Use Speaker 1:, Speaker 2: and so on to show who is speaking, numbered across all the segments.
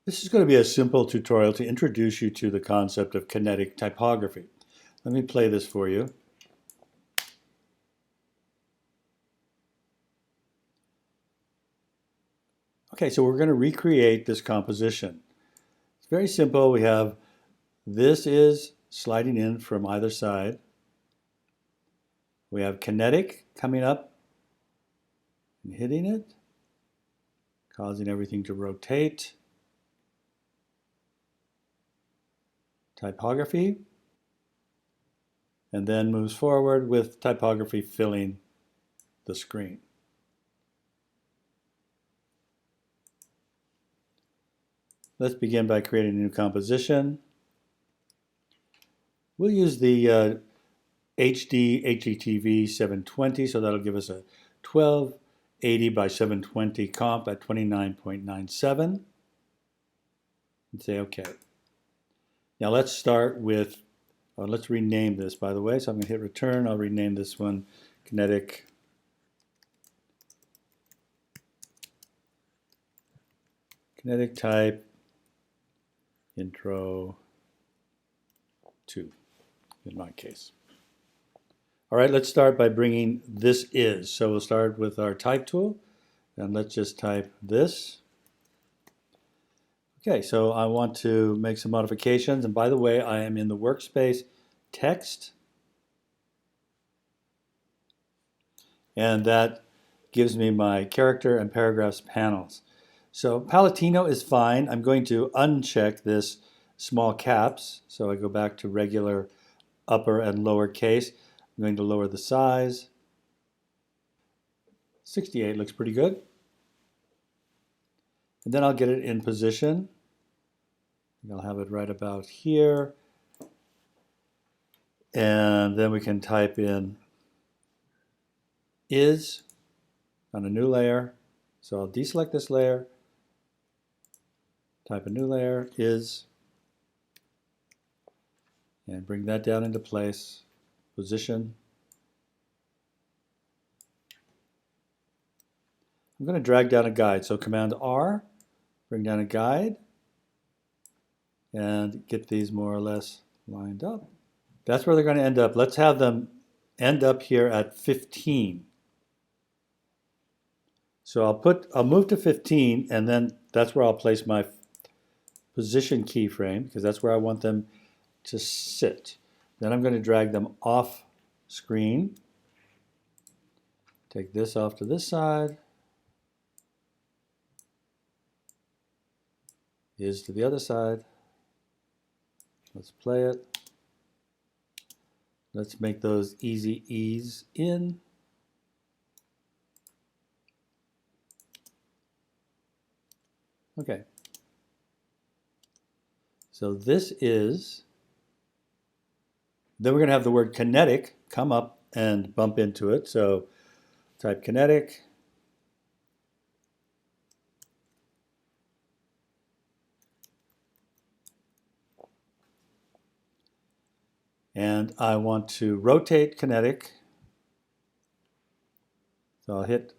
Speaker 1: This is going to be a simple tutorial to introduce you to the concept of kinetic typography. Let me play this for you. Okay, so we're going to recreate this composition. It's very simple. We have this is sliding in from either side. We have kinetic coming up and hitting it, causing everything to rotate. Typography, and then moves forward with typography filling the screen. Let's begin by creating a new composition. We'll use the HD HETV 720, so that'll give us a 1280 by 720 comp at 29.97. And say OK. Now let's start with, let's rename this, by the way. So I'm going to hit return. I'll rename this one Kinetic Type Intro 2, in my case. All right, let's start by bringing this is. So we'll start with our type tool, and let's just type this. Okay, so I want to make some modifications, and by the way, I am in the workspace text, and that gives me my character and paragraphs panels. So Palatino is fine. I'm going to uncheck this small caps, so I go back to regular upper and lower case. I'm going to lower the size. 68 looks pretty good. And then I'll get it in position. I'll have it right about here. And then we can type in is on a new layer. So I'll deselect this layer, type a new layer, is, and bring that down into place, position. I'm going to drag down a guide. So Command R, bring down a guide, and get these more or less lined up. That's where they're going to end up. Let's have them end up here at 15. So I'll move to 15, and then that's where I'll place my position keyframe, because that's where I want them to sit. Then I'm going to drag them off screen. Take this off to this side. Is to the other side. Let's play it. Let's make those easy E's in. Okay. So this is, then we're going to have the word kinetic come up and bump into it. So type kinetic. And I want to rotate kinetic. So I'll hit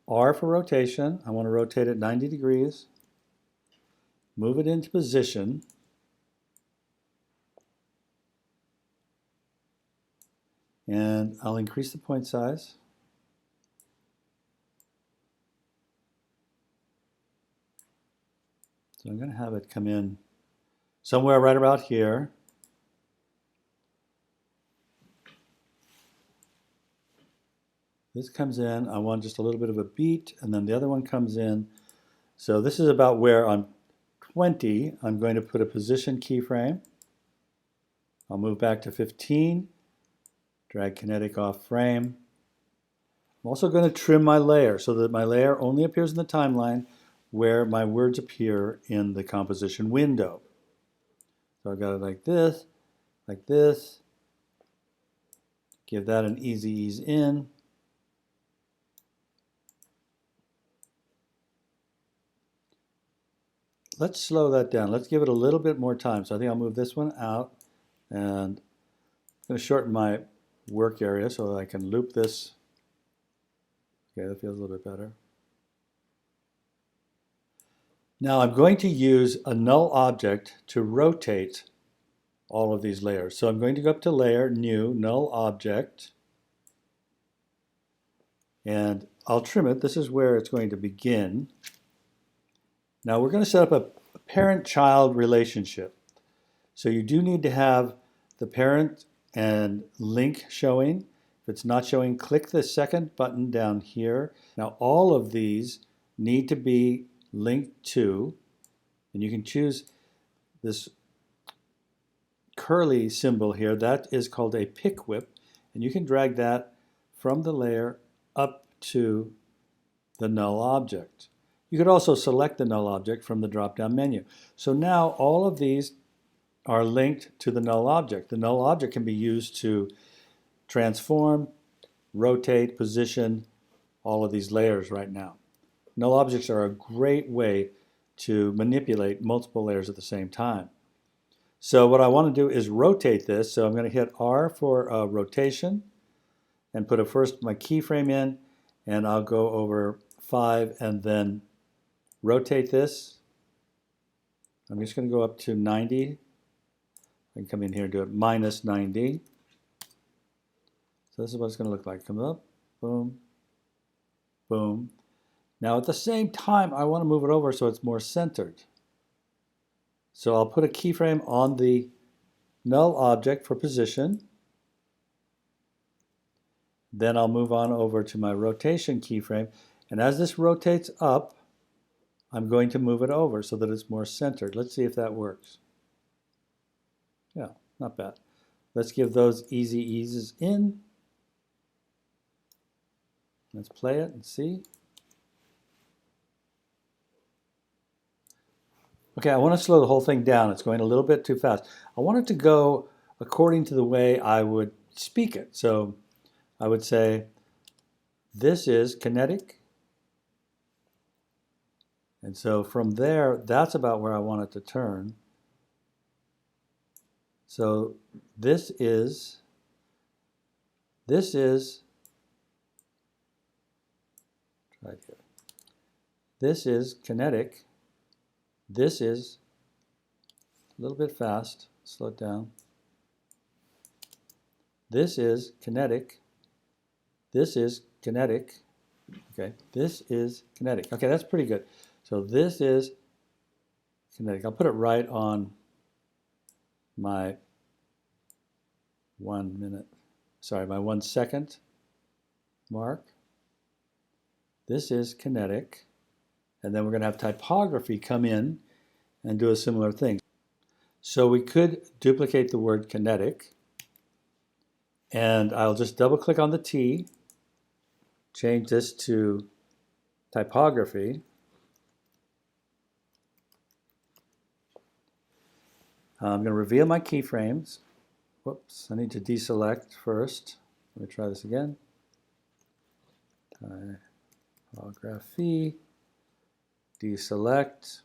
Speaker 1: R for rotation. I want to rotate it 90 degrees. Move it into position. And I'll increase the point size. So I'm going to have it come in somewhere right about here. This comes in, I want just a little bit of a beat, and then the other one comes in. So this is about where on 20, I'm going to put a position keyframe. I'll move back to 15, drag kinetic off frame. I'm also going to trim my layer so that my layer only appears in the timeline where my words appear in the composition window. So I've got it like this, like this. Give that an easy ease in. Let's slow that down. Let's give it a little bit more time. So I think I'll move this one out, and I'm going to shorten my work area so that I can loop this. Okay, that feels a little bit better. Now I'm going to use a null object to rotate all of these layers. So I'm going to go up to Layer, New, Null Object, and I'll trim it. This is where it's going to begin. Now we're going to set up a parent-child relationship. So you do need to have the parent and link showing. If it's not showing, click the second button down here. Now all of these need to be linked to, and you can choose this curly symbol here. That is called a pick whip, and you can drag that from the layer up to the null object. You could also select the null object from the drop-down menu. So now all of these are linked to the null object. The null object can be used to transform, rotate, position all of these layers right now. Null objects are a great way to manipulate multiple layers at the same time. So what I want to do is rotate this. So I'm going to hit R for rotation and put first my keyframe in, and I'll go over 5 and then rotate this. I'm just going to go up to 90. I can come in here and do it minus 90. So this is what it's going to look like. Come up, boom, boom. Now at the same time, I want to move it over so it's more centered. So I'll put a keyframe on the null object for position. Then I'll move on over to my rotation keyframe. And as this rotates up, I'm going to move it over so that it's more centered. Let's see if that works. Yeah, not bad. Let's give those easy eases in. Let's play it and see. Okay, I want to slow the whole thing down. It's going a little bit too fast. I want it to go according to the way I would speak it. So I would say, this is kinetic. And so from there, that's about where I want it to turn. So this is right here. This is kinetic. This is a little bit fast. Slow it down. This is kinetic. This is kinetic. Okay, this is kinetic. Okay, that's pretty good. So this is kinetic. I'll put it right on my 1 minute, sorry, my 1 second mark. This is kinetic. And then we're going to have typography come in and do a similar thing. So we could duplicate the word kinetic. And I'll just double click on the T, change this to typography. I'm going to reveal my keyframes. Whoops, I need to deselect first. Let me try this again. Typography, deselect,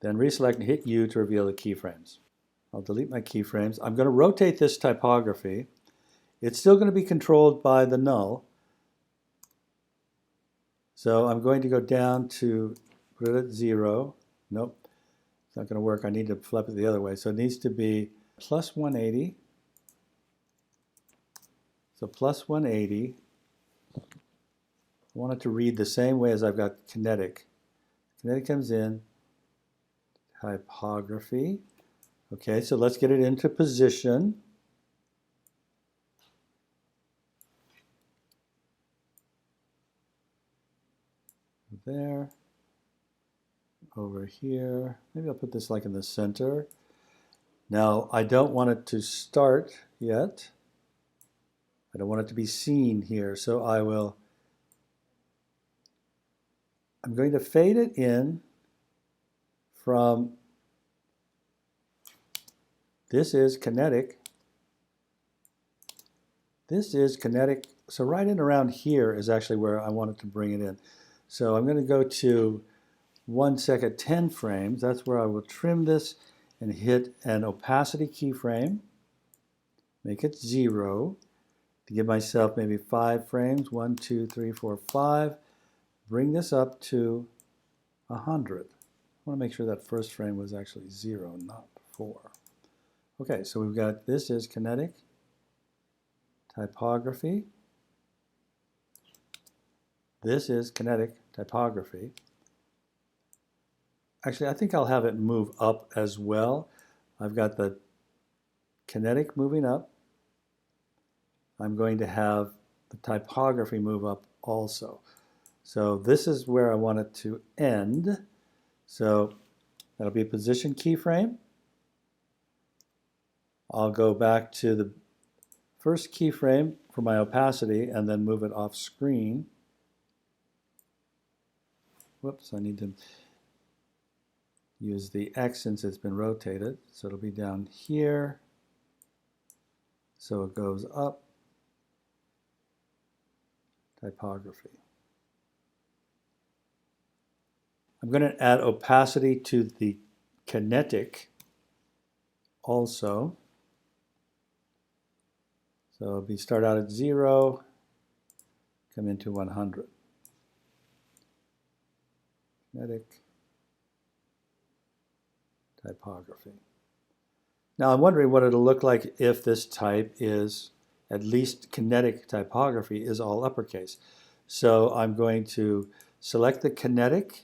Speaker 1: then reselect and hit U to reveal the keyframes. I'll delete my keyframes. I'm going to rotate this typography. It's still going to be controlled by the null. So I'm going to go down to put it at 0. Nope, it's not going to work. I need to flip it the other way. So it needs to be plus 180. So plus 180. I want it to read the same way as I've got kinetic. Kinetic comes in, typography. Okay, so let's get it into position. There, over here. Maybe I'll put this like in the center. Now, I don't want it to start yet. I don't want it to be seen here, so I'm going to fade it in from, this is kinetic. This is kinetic. So right in around here is actually where I wanted to bring it in. So I'm going to go to 1 second, 10 frames. That's where I will trim this and hit an opacity keyframe. Make it 0. To give myself maybe 5 frames. 1, 2, 3, 4, 5. Bring this up to 100. want to make sure that first frame was actually 0, not 4. Okay, so we've got, this is Kinetic Typography. This is Kinetic Typography. Actually, I think I'll have it move up as well. I've got the Kinetic moving up. I'm going to have the typography move up also. So this is where I want it to end. So that'll be a position keyframe. I'll go back to the first keyframe for my opacity and then move it off screen. Whoops, I need to use the X since it's been rotated. So it'll be down here. So it goes up. Typography. I'm going to add opacity to the kinetic also. So it'll be start out at 0, come into 100. Kinetic typography. Now I'm wondering what it'll look like if this type is, at least kinetic typography is all uppercase. So I'm going to select the kinetic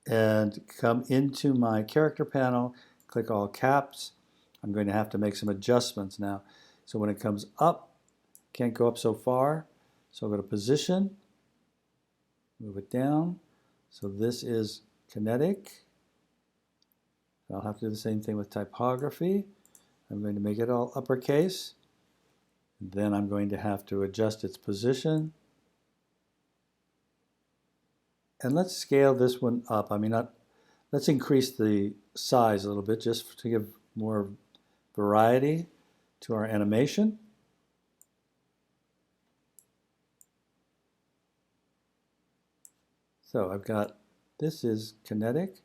Speaker 1: and come into my character panel, click all caps. I'm going to have to make some adjustments now. So when it comes up, can't go up so far. So I'll go to position, move it down. So this is kinetic. I'll have to do the same thing with typography. I'm going to make it all uppercase. Then I'm going to have to adjust its position. And let's scale this one up. I mean, let's increase the size a little bit just to give more variety to our animation. So I've got, this is kinetic.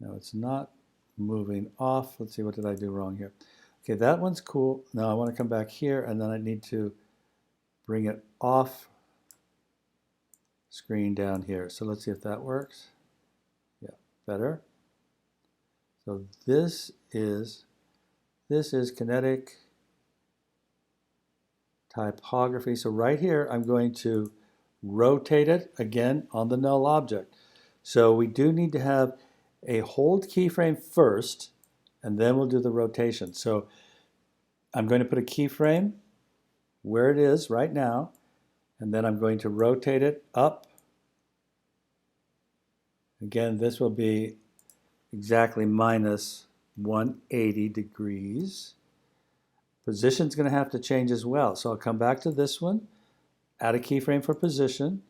Speaker 1: Now it's not moving off. Let's see, what did I do wrong here? Okay, that one's cool. Now I want to come back here and then I need to bring it off screen down here. So let's see if that works. Yeah, better. So this is kinetic typography. So right here I'm going to rotate it again on the null object. So we do need to have a hold keyframe first, and then we'll do the rotation. So I'm going to put a keyframe where it is right now, and then I'm going to rotate it up. Again, this will be exactly minus 180 degrees. Position's going to have to change as well. So I'll come back to this one, add a keyframe for position.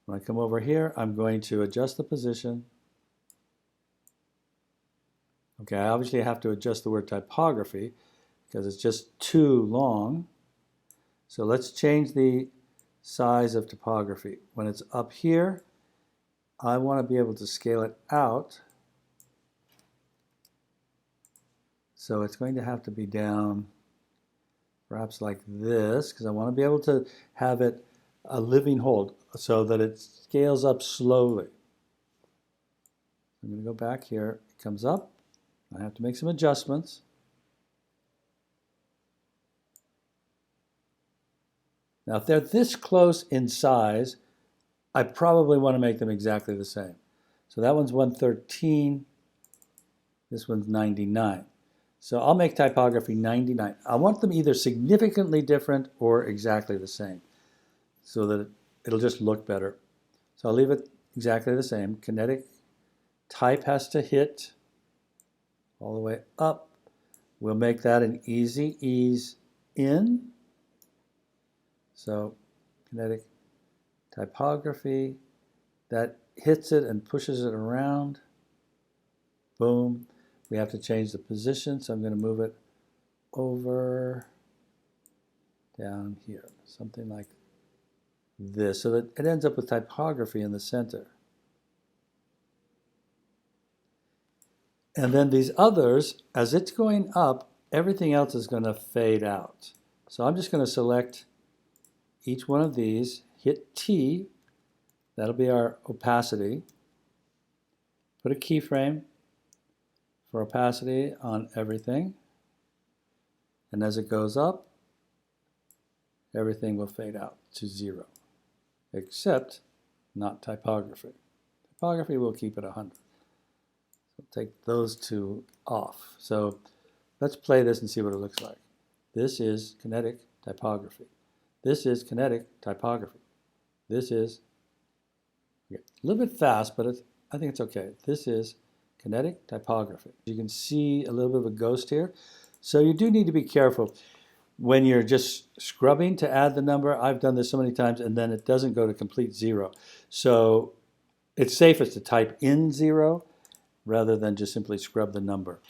Speaker 1: When I come over here, I'm going to adjust the position. Okay, I obviously have to adjust the word typography because it's just too long. So let's change the size of typography. When it's up here, I want to be able to scale it out. So it's going to have to be down perhaps like this, because I want to be able to have it a living hold so that it scales up slowly. I'm going to go back here. It comes up. I have to make some adjustments. Now, if they're this close in size, I probably want to make them exactly the same. So that one's 113. This one's 99. So I'll make typography 99. I want them either significantly different or exactly the same so that it'll just look better. So I'll leave it exactly the same. Kinetic type has to hit all the way up. We'll make that an easy ease in. So kinetic typography, that hits it and pushes it around. Boom. We have to change the position, so I'm going to move it over down here, something like this, so that it ends up with typography in the center. And then these others, as it's going up, everything else is going to fade out. So I'm just going to select each one of these, hit T, That'll be our opacity. Put a keyframe for opacity on everything. And as it goes up, everything will fade out to 0, except not typography. Typography will keep it 100. So take those two off. So let's play this and see what it looks like. This is Kinetic Typography. This is Kinetic Typography. This is a little bit fast, but I think it's okay. This is Kinetic Typography. You can see a little bit of a ghost here. So you do need to be careful when you're just scrubbing to add the number. I've done this so many times, and then it doesn't go to complete 0. So it's safest to type in 0 rather than just simply scrub the number.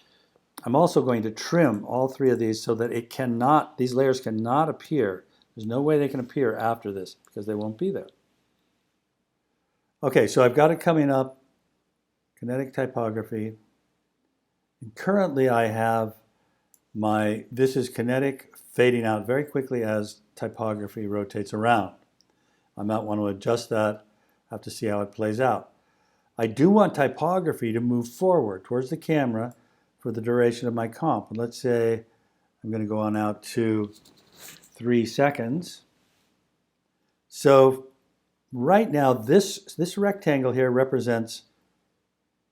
Speaker 1: I'm also going to trim all 3 of these so that these layers cannot appear. There's no way they can appear after this because they won't be there. Okay, so I've got it coming up, Kinetic Typography. And currently I have this is kinetic fading out very quickly as typography rotates around. I might want to adjust that, have to see how it plays out. I do want typography to move forward towards the camera for the duration of my comp. And let's say I'm going to go on out to 3 seconds. So right now this rectangle here represents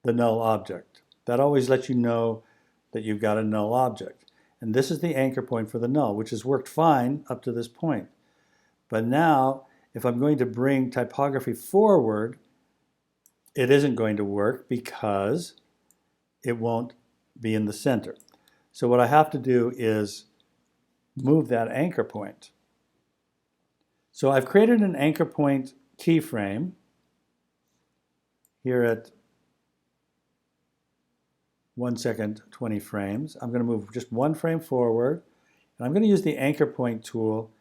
Speaker 1: the null object. That always lets you know that you've got a null object. And this is the anchor point for the null, which has worked fine up to this point. But now, if I'm going to bring typography forward, it isn't going to work because it won't be in the center. So what I have to do is move that anchor point. So I've created an anchor point keyframe here at 1 second, 20 frames. I'm going to move just 1 frame forward, and I'm going to use the anchor point tool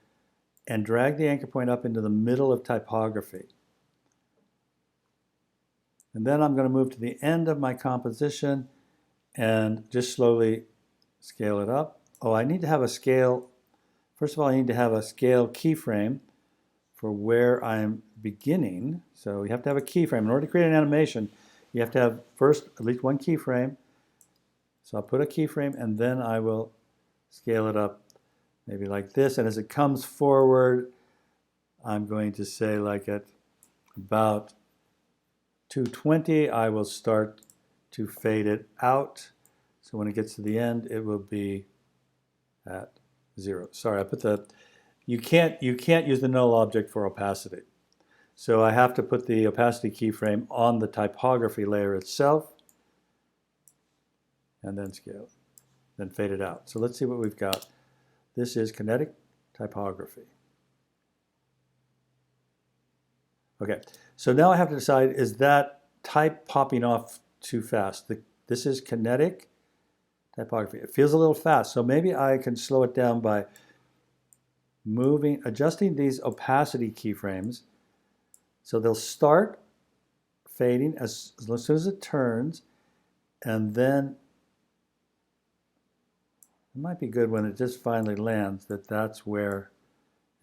Speaker 1: and drag the anchor point up into the middle of typography. And then I'm going to move to the end of my composition and just slowly scale it up. Oh, I need to have a scale. First of all, I need to have a scale keyframe for where I'm beginning. So you have to have a keyframe. In order to create an animation, you have to have first at least 1 keyframe. So I'll put a keyframe and then I will scale it up maybe like this. And as it comes forward, I'm going to say like at about 220, I will start to fade it out. So when it gets to the end, it will be at 0. Sorry, I put you can't use the null object for opacity. So I have to put the opacity keyframe on the typography layer itself and then scale, then fade it out. So let's see what we've got. This is Kinetic Typography. Okay, so now I have to decide, is that type popping off too fast? This is Kinetic Typography. It feels a little fast, so maybe I can slow it down by adjusting these opacity keyframes so they'll start fading as soon as it turns, and then it might be good when it just finally lands that's where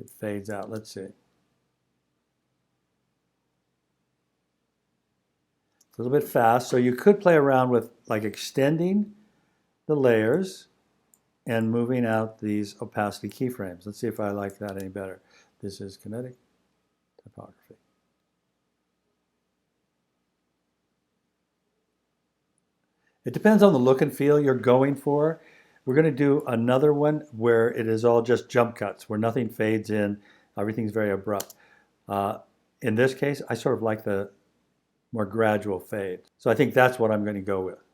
Speaker 1: it fades out. Let's see. It's a little bit fast, so you could play around with like extending the layers and moving out these opacity keyframes. Let's see if I like that any better. This is Kinetic Typography. It depends on the look and feel you're going for. We're going to do another one where it is all just jump cuts, where nothing fades in, everything's very abrupt. In this case, I sort of like the more gradual fade. So I think that's what I'm going to go with.